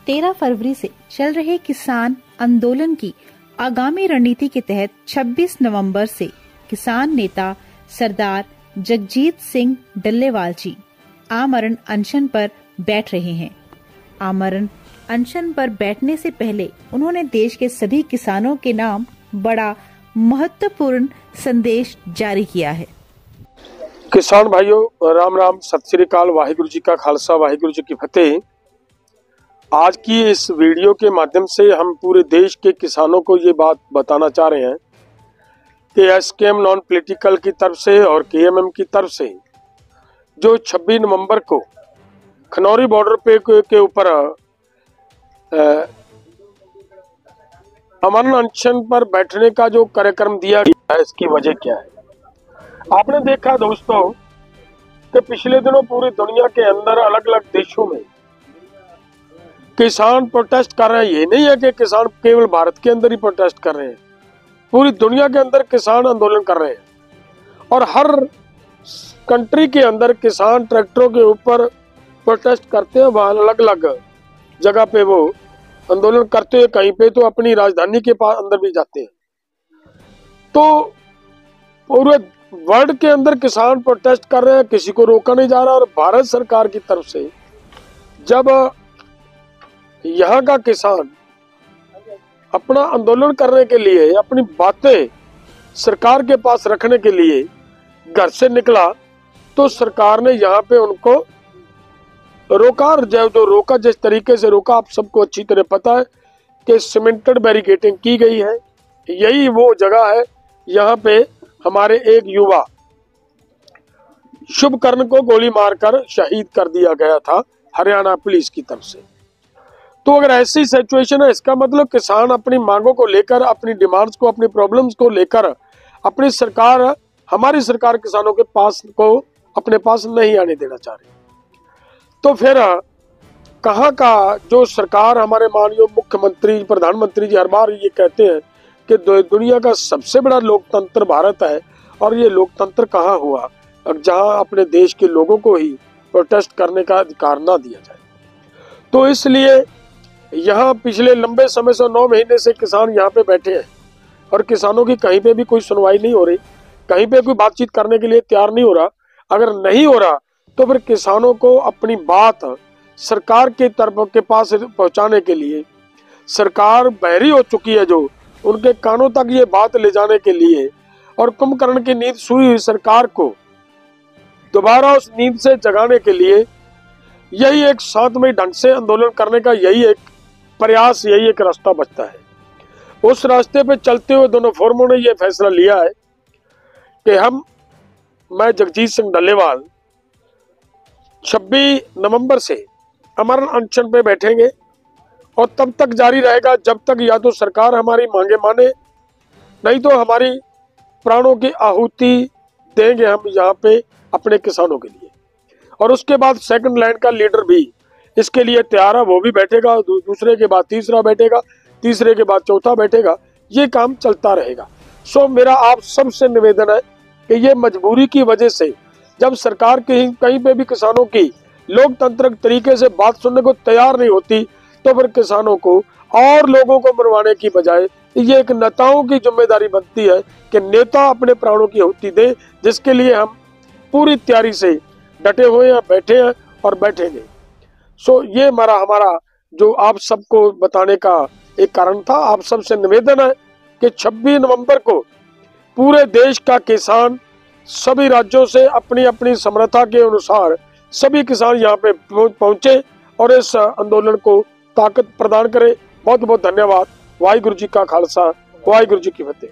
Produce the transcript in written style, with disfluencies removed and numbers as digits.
13 फरवरी से चल रहे किसान आंदोलन की आगामी रणनीति के तहत 26 नवंबर से किसान नेता सरदार जगजीत सिंह डल्लेवाल जी आमरण अनशन पर बैठ रहे हैं। आमरण अनशन पर बैठने से पहले उन्होंने देश के सभी किसानों के नाम बड़ा महत्वपूर्ण संदेश जारी किया है। किसान भाइयों, राम राम, सत श्री अकाल, वाहिगुरु जी का खालसा, वाहिगुरु जी की फतेह। आज की इस वीडियो के माध्यम से हम पूरे देश के किसानों को ये बात बताना चाह रहे हैं कि एसकेएम नॉन पॉलिटिकल की तरफ से और केएमएम की तरफ से जो 26 नवंबर को खनौरी बॉर्डर पे के ऊपर अमन अनशन पर बैठने का जो कार्यक्रम दिया गया है, इसकी वजह क्या है? आपने देखा दोस्तों कि पिछले दिनों पूरी दुनिया के अंदर अलग अलग देशों में किसान प्रोटेस्ट कर रहे हैं। ये नहीं है कि किसान केवल भारत के अंदर ही प्रोटेस्ट कर रहे हैं, पूरी दुनिया के अंदर किसान आंदोलन कर रहे हैं और हर कंट्री के अंदर किसान ट्रैक्टरों के ऊपर प्रोटेस्ट करते हैं। वहां अलग अलग जगह पे वो आंदोलन करते हुए कहीं पे तो अपनी राजधानी के पास अंदर भी जाते हैं। तो पूरे वर्ल्ड के अंदर किसान प्रोटेस्ट कर रहे हैं, किसी को रोका नहीं जा रहा। और भारत सरकार की तरफ से जब यहाँ का किसान अपना आंदोलन करने के लिए, अपनी बातें सरकार के पास रखने के लिए घर से निकला, तो सरकार ने यहाँ पे उनको रोका। जो रोका, जिस तरीके से रोका, आप सबको अच्छी तरह पता है कि सीमेंटेड बैरिकेडिंग की गई है। यही वो जगह है, यहाँ पे हमारे एक युवा शुभकर्ण को गोली मारकर शहीद कर दिया गया था हरियाणा पुलिस की तरफ से। तो अगर ऐसी सिचुएशन है, इसका मतलब किसान अपनी मांगों को लेकर, अपनी डिमांड्स को, अपनी प्रॉब्लम्स को लेकर अपनी सरकार, हमारी सरकार किसानों के पास को अपने पास नहीं आने देना चाह रही। तो फिर कहाँ का जो सरकार, हमारे माननीय मुख्यमंत्री, प्रधानमंत्री जी हर बार ये कहते हैं कि दुनिया का सबसे बड़ा लोकतंत्र भारत है, और ये लोकतंत्र कहाँ हुआ जहाँ अपने देश के लोगों को ही प्रोटेस्ट करने का अधिकार ना दिया जाए। तो इसलिए यहाँ पिछले लंबे समय से 9 महीने से किसान यहाँ पे बैठे हैं और किसानों की कहीं पे भी कोई सुनवाई नहीं हो रही, कहीं पे कोई बातचीत करने के लिए तैयार नहीं हो रहा। अगर नहीं हो रहा तो फिर किसानों को अपनी बात सरकार की तरफ के पास पहुंचाने के लिए सरकार बहरी हो चुकी है, जो उनके कानों तक ये बात ले जाने के लिए और कुंभकर्ण की नींद सोई हुई सरकार को दोबारा उस नींद से जगाने के लिए यही एक शांतमय ढंग से आंदोलन करने का यही एक प्रयास, यही एक रास्ता बचता है। उस रास्ते पे चलते हुए दोनों फोरमों ने यह फैसला लिया है कि मैं जगजीत सिंह डल्लेवाल 26 नवंबर से अमरण अनशन पे बैठेंगे और तब तक जारी रहेगा जब तक या तो सरकार हमारी मांगे माने, नहीं तो हमारी प्राणों की आहुति देंगे हम यहाँ पे अपने किसानों के लिए। और उसके बाद सेकंड लाइन का लीडर भी इसके लिए तैयार है, वो भी बैठेगा, दूसरे के बाद तीसरा बैठेगा, तीसरे के बाद चौथा बैठेगा, ये काम चलता रहेगा। सो मेरा आप सबसे निवेदन है कि ये मजबूरी की वजह से जब सरकार कहीं पे भी किसानों की लोकतांत्रिक तरीके से बात सुनने को तैयार नहीं होती, तो फिर किसानों को और लोगों को मरवाने की बजाय ये एक नेताओं की जिम्मेदारी बनती है कि नेता अपने प्राणों की आहुति दे, जिसके लिए हम पूरी तैयारी से डटे हुए हैं, बैठे हैं और बैठेंगे। सो ये हमारा जो आप सबको बताने का एक कारण था। आप सबसे निवेदन है कि 26 नवंबर को पूरे देश का किसान सभी राज्यों से अपनी अपनी समर्था के अनुसार सभी किसान यहाँ पे पहुंचे और इस आंदोलन को ताकत प्रदान करें। बहुत बहुत धन्यवाद। वाहिगुरु जी का खालसा, वाहिगुरु जी की फतेह।